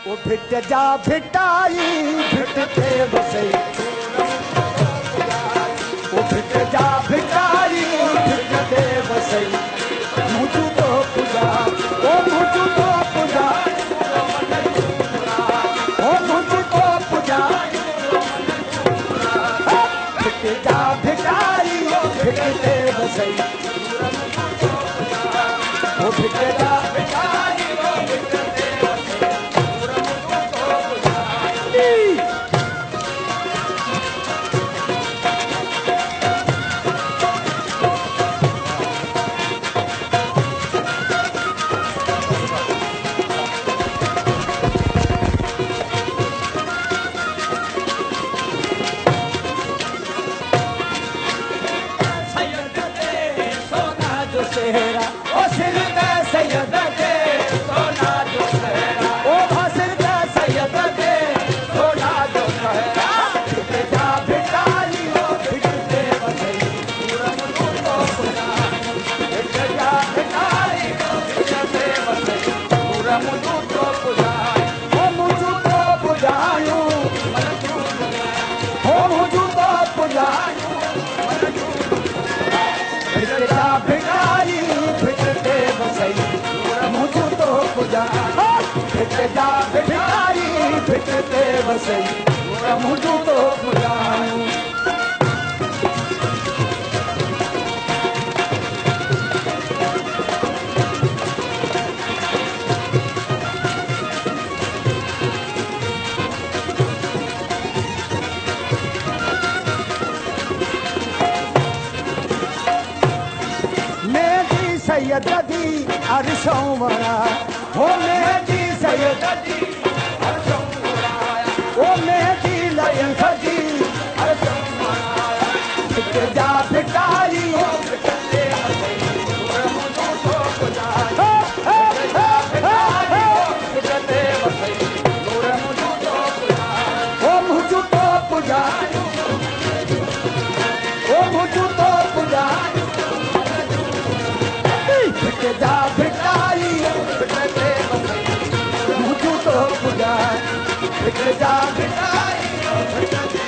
ओ भिट जा भिटाई भिटते वसई ओ भिट जा भिटाई भिटते वसई मुझू तो पूजा ओ मुझू तो पूजा ओ मुझू तो पूजा भिट जा भिटाई भिटते वसई ओ भिट जा भिटाई भिटते वसई मुझू तो पुजायूं मेहदी सैयद दी अरशों वरा हो मेहदी सैयद दी ओ मेहदी लई सजी भिट जा भिटाई भिटते वसई मुझू तो पुजायूं भिटते वसई मुझू तो पुजायूं ओ मुझू तो पुजायूं ओ मुझू तो पुजायूं भिट जा भिटाई भिटते वसई मुझू तो पुजायूं भिट जा भिटाई भिटते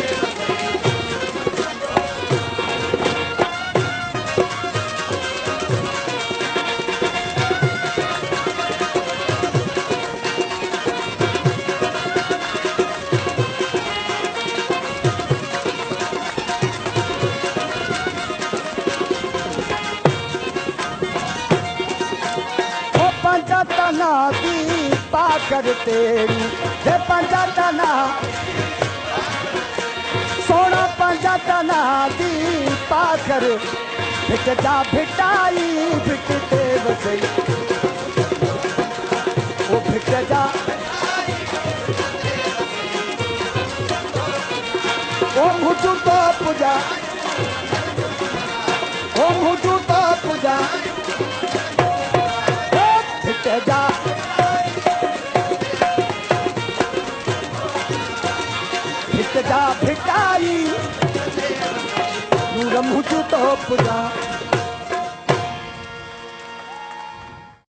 पंजतना दी पाकर तेरी हे पंजतना सोना पंजतना दी पाकर भिट जा भिटाई भिटते वसई ओ भिट जा ओ मुझू तो पूजा ओ मुझू तो पूजा भिट जा भिट जा भिटाई नूर मुझू तो पूजा